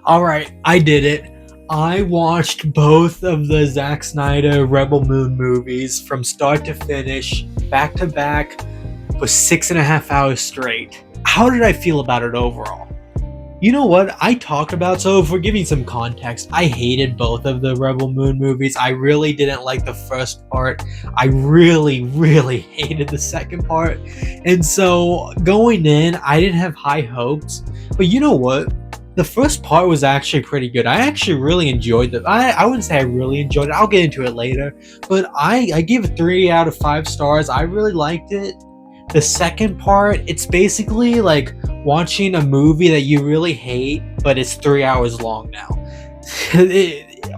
Alright, I did it. I watched both of the Zack Snyder Rebel Moon movies from start to finish, back to back, for 6.5 hours straight. How did I feel about it overall? You know what? I talked about, so for giving some context, I hated both of the Rebel Moon movies. I really didn't like the first part. I really hated the second part. And so going in, I didn't have high hopes. But you know what? The first part was actually pretty good. I actually really enjoyed it. I wouldn't say I really enjoyed it. I'll get into it later. But I gave it 3 out of 5 stars. I really liked it. The second part, it's basically like watching a movie that you really hate, but it's 3 hours long now.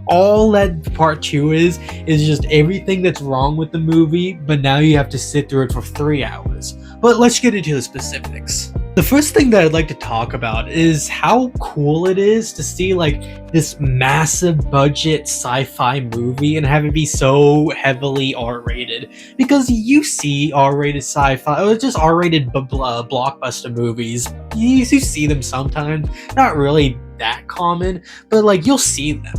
All that part two is just everything that's wrong with the movie, but now you have to sit through it for 3 hours. But let's get into the specifics. The first thing that I'd like to talk about is how cool it is to see like this massive budget sci-fi movie and have it be so heavily R-rated. Because you see R-rated sci-fi, or just R-rated blockbuster movies, you see them sometimes, not really that common, but like you'll see them.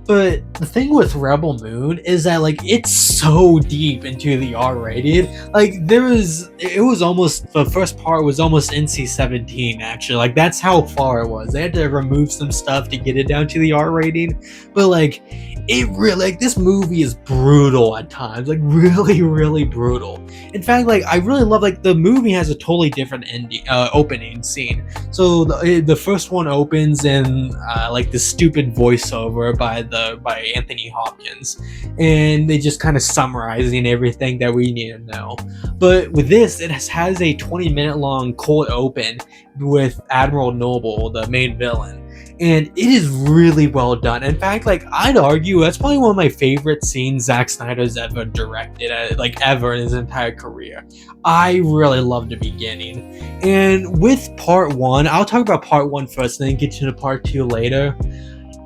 But the thing with Rebel Moon is that like it's so deep into the R-rated. Like it was almost, the first part was almost NC-17 actually. Like that's how far it was. They had to remove some stuff to get it down to the R rating. But like it really, like this movie is brutal at times. Like really brutal. In fact, like I really love, like the movie has a totally different ending, opening scene. So the first one opens in like this stupid voiceover by Anthony Hopkins, and they just kind of summarizing everything that we need to know. But with this, it has a 20-minute long cold open with Admiral Noble, the main villain. And it is really well done. In fact, like I'd argue that's probably one of my favorite scenes Zack Snyder's ever directed, ever in his entire career. I really love the beginning. And with part one, I'll talk about part one first, and then get to the part two later.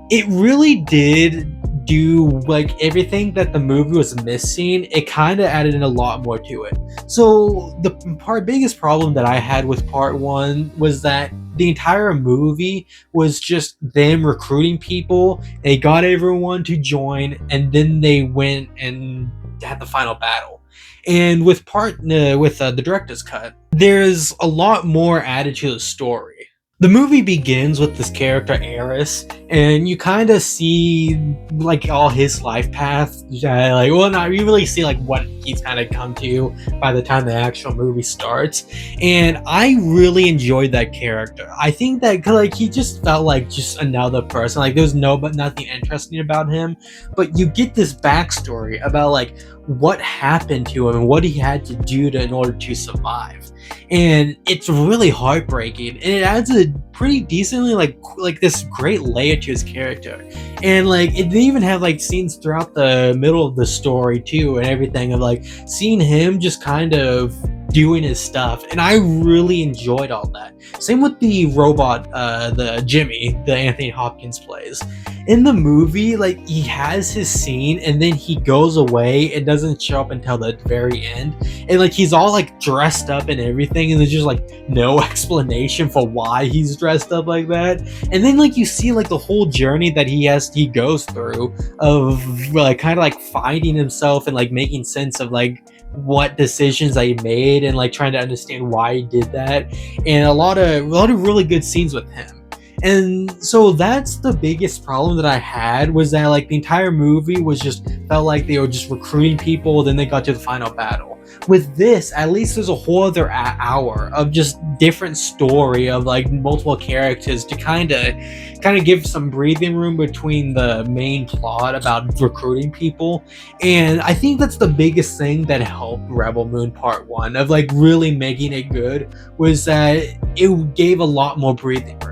It really did do like everything that the movie was missing. It kind of added in a lot more to it. So the biggest problem that I had with part one was that the entire movie was just them recruiting people. They got everyone to join, and then they went and had the final battle. And with the director's cut, there's a lot more added to the story. The movie begins with this character Eris, and you kind of see like all his life path. You really see like what he's kind of come to by the time the actual movie starts. And I really enjoyed that character. I think that like he just felt like just another person. Like there's nothing interesting about him, but you get this backstory about like what happened to him and what he had to do in order to survive. And it's really heartbreaking, and it adds a pretty decently like this great layer to his character. And like it didn't even have like scenes throughout the middle of the story too, and everything of like seeing him just kind of doing his stuff, and I really enjoyed all that. Same with the robot, the Jimmy, the Anthony Hopkins plays. In the movie, like he has his scene and then he goes away and doesn't show up until the very end, and like he's all like dressed up and everything, and there's just like no explanation for why he's dressed up like that. And then like you see like the whole journey that he goes through of like kind of like finding himself and like making sense of like what decisions that he made, and like trying to understand why he did that. And a lot of really good scenes with him. And so that's the biggest problem that I had, was that like the entire movie was just felt like they were just recruiting people, then they got to the final battle. With this, at least there's a whole other hour of just different story of like multiple characters to kind of give some breathing room between the main plot about recruiting people. And I think that's the biggest thing that helped Rebel Moon Part 1 of like really making it good, was that it gave a lot more breathing room.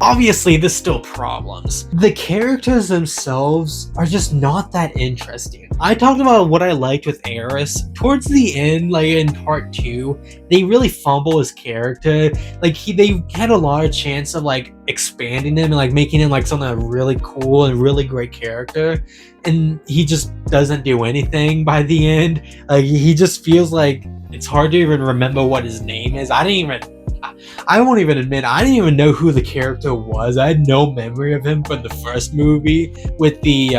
Obviously, there's still problems. The characters themselves are just not that interesting. I talked about what I liked with Eris. Towards the end, like in part 2, they really fumble his character. Like they had a lot of chance of like expanding him and like making him like something really cool and really great character, and he just doesn't do anything by the end. Like he just feels like it's hard to even remember what his name is. I won't even admit, I didn't even know who the character was. I had no memory of him from the first movie with the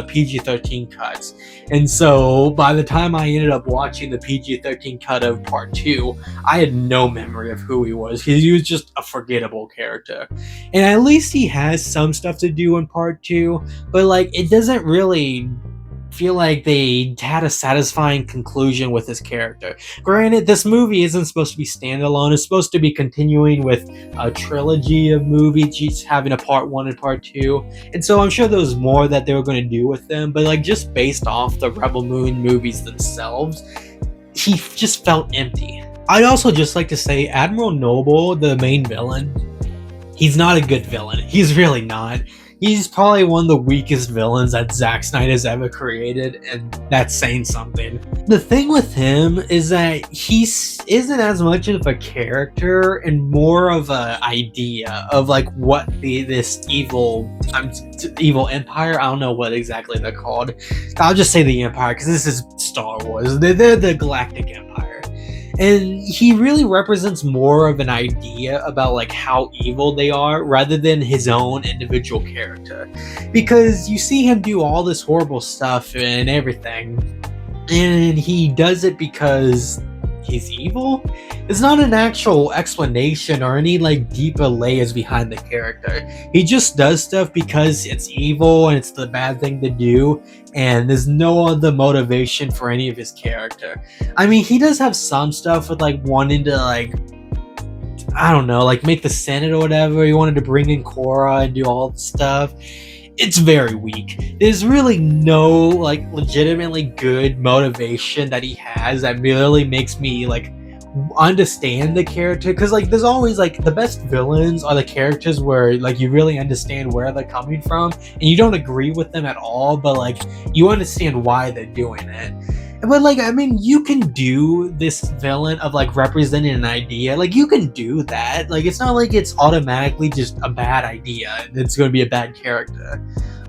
PG-13 cuts. And so by the time I ended up watching the PG-13 cut of part 2, I had no memory of who he was. He was just a forgettable character. And at least he has some stuff to do in part 2, but like it doesn't really feel like they had a satisfying conclusion with his character. Granted, this movie isn't supposed to be standalone. It's supposed to be continuing with a trilogy of movies, each having a part 1 and part 2. And so I'm sure there was more that they were going to do with them, but like just based off the Rebel Moon movies themselves, he just felt empty. I'd also just like to say Admiral Noble, the main villain, he's not a good villain. He's really not. He's probably one of the weakest villains that Zack Snyder's ever created, and that's saying something. The thing with him is that he isn't as much of a character and more of an idea of like what this evil empire. I don't know what exactly they're called. I'll just say the Empire because this is Star Wars. They're the Galactic Empire. And he really represents more of an idea about like how evil they are rather than his own individual character. Because you see him do all this horrible stuff and everything, and he does it because he's evil. It's not an actual explanation or any like deeper layers behind the character. He just does stuff because it's evil and it's the bad thing to do, and there's no other motivation for any of his character. I mean, he does have some stuff with like wanting to like, I don't know, like make the Senate or whatever. He wanted to bring in Korra and do all the stuff. It's very weak. There's really no like legitimately good motivation that he has that really makes me like understand the character, because like there's always like the best villains are the characters where like you really understand where they're coming from and you don't agree with them at all, but like you understand why they're doing it. But like, I mean, you can do this villain of like representing an idea. Like you can do that. Like it's not like it's automatically just a bad idea. It's going to be a bad character.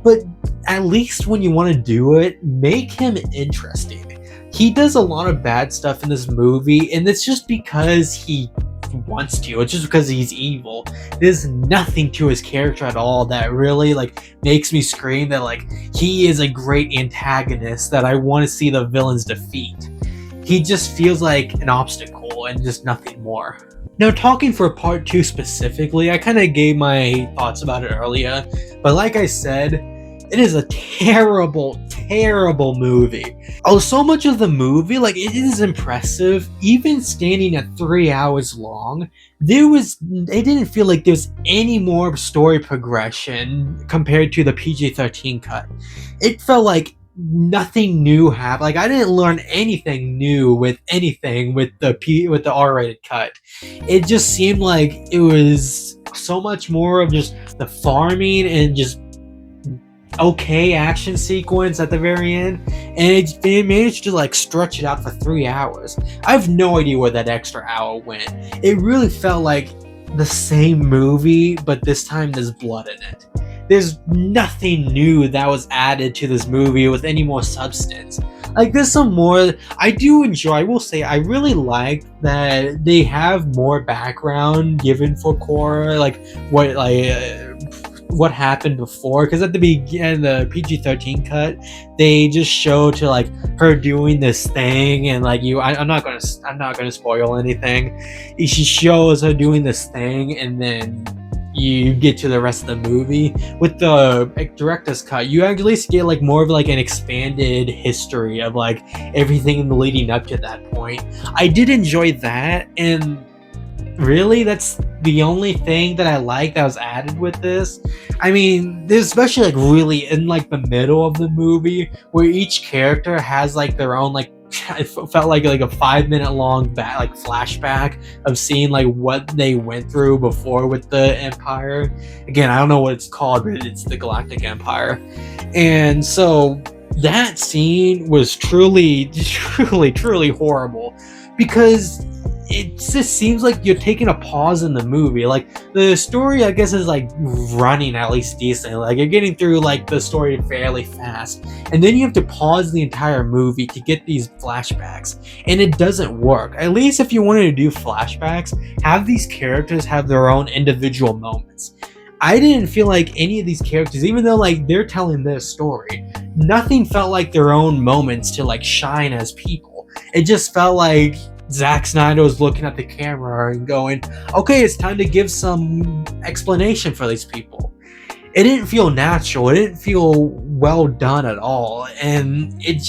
But at least when you want to do it, make him interesting. He does a lot of bad stuff in this movie, and it's just because he wants to. It's just because he's evil. There's nothing to his character at all that really like makes me scream that like he is a great antagonist that I want to see the villains defeat. He just feels like an obstacle and just nothing more. Now, talking for part 2 specifically, I kind of gave my thoughts about it earlier, but like I said, it is a terrible movie. Oh, so much of the movie, like, it is impressive. Even standing at 3 hours long, it didn't feel like there's any more story progression compared to the PG-13 cut. It felt like nothing new happened. Like, I didn't learn anything new with anything with the R-rated cut. It just seemed like it was so much more of just the farming and just okay action sequence at the very end, and it managed to like stretch it out for 3 hours. I have no idea where that extra hour went. It really felt like the same movie, but this time there's blood in it. There's nothing new that was added to this movie with any more substance. Like there's some more I do enjoy. I will say I really like that they have more background given for Korra, like what happened before, because at the beginning, the PG-13 cut, they just show to like her doing this thing, and like I'm not gonna spoil anything. She shows her doing this thing, and then you get to the rest of the movie. With the director's cut, you at least get like more of like an expanded history of like everything leading up to that point. I did enjoy that, and really that's the only thing that I like that was added with this. I mean, there's especially like really in like the middle of the movie where each character has like their own like it felt like a 5-minute long flashback of seeing like what they went through before with the Empire. Again, I don't know what it's called, but it's the Galactic Empire. And so that scene was truly horrible, because it just seems like you're taking a pause in the movie. Like, the story, I guess, is like running at least decently. Like, you're getting through like the story fairly fast, and then you have to pause the entire movie to get these flashbacks, and it doesn't work. At least if you wanted to do flashbacks, have these characters have their own individual moments. I didn't feel like any of these characters, even though like they're telling their story, nothing felt like their own moments to like shine as people. It just felt like Zack Snyder was looking at the camera and going, okay, it's time to give some explanation for these people. It didn't feel natural. It didn't feel well done at all. And it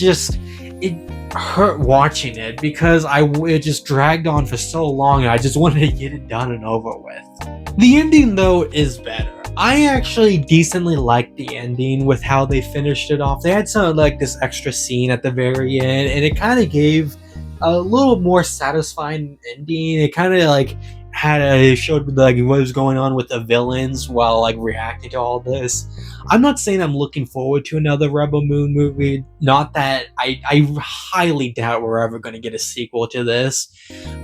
hurt watching it because it just dragged on for so long and I just wanted to get it done and over with. The ending, though, is better. I actually decently liked the ending with how they finished it off. They had some like this extra scene at the very end, and it kind of gave a little more satisfying ending. It kind of like it showed like what was going on with the villains while like reacting to all this. I'm not saying I'm looking forward to another Rebel Moon movie. Not that I highly doubt we're ever going to get a sequel to this,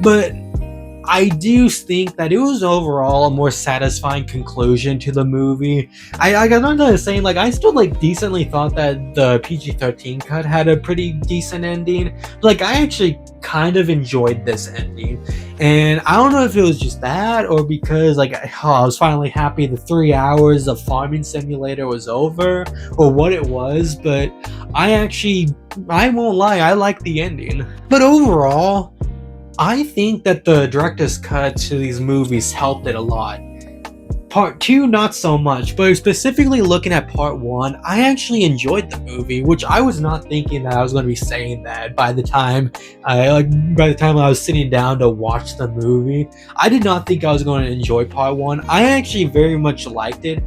but I do think that it was overall a more satisfying conclusion to the movie. I'm not saying like I still like decently thought that the PG-13 cut had a pretty decent ending. Like I actually kind of enjoyed this ending, and I don't know if it was just that or because like I was finally happy the 3 hours of Farming Simulator was over or what it was. But I won't lie, I like the ending. But overall, I think that the director's cut to these movies helped it a lot. Part 2, not so much, but specifically looking at Part 1, I actually enjoyed the movie, which I was not thinking that I was going to be saying that by the time I was sitting down to watch the movie. I did not think I was going to enjoy Part 1. I actually very much liked it.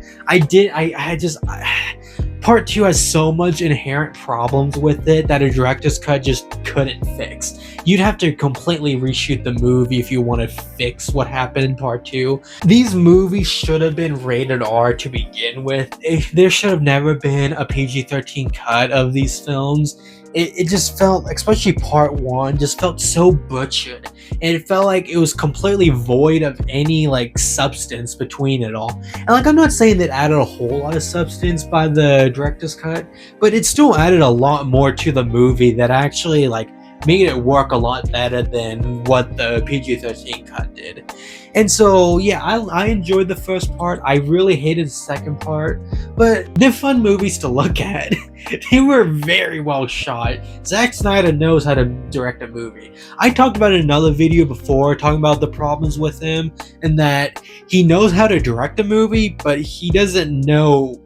Part 2 has so much inherent problems with it that a director's cut just couldn't fix. You'd have to completely reshoot the movie if you want to fix what happened in Part 2. These movies should have been rated R to begin with. There should have never been a PG-13 cut of these films. It just felt, especially Part 1, just felt so butchered. And it felt like it was completely void of any, like, substance between it all. And, like, I'm not saying that added a whole lot of substance by the director's cut, but it still added a lot more to the movie that actually, like, made it work a lot better than what the PG-13 cut did. And so, yeah, I enjoyed the first part. I really hated the second part, but they're fun movies to look at. They were very well shot. Zack Snyder knows how to direct a movie. I talked about it in another video before, talking about the problems with him, and that he knows how to direct a movie, but he doesn't know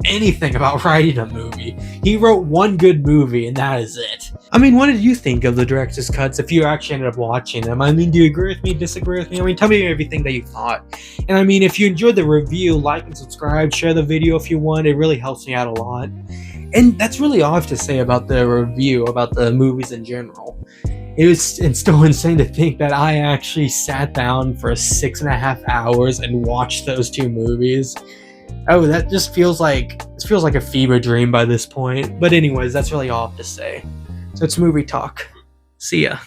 anything about writing a movie. He wrote one good movie, and that is it. I mean, what did you think of the director's cuts if you actually ended up watching them? I mean, do you agree with me, disagree with me? I mean, tell me everything that you thought. And I mean, if you enjoyed the review, like and subscribe, share the video if you want. It really helps me out a lot. And that's really all I have to say about the review, about the movies in general. It's still insane to think that I actually sat down for 6.5 hours and watched those two movies. Oh, that just feels like a fever dream by this point. But anyways, that's really all I have to say. So it's movie talk. See ya.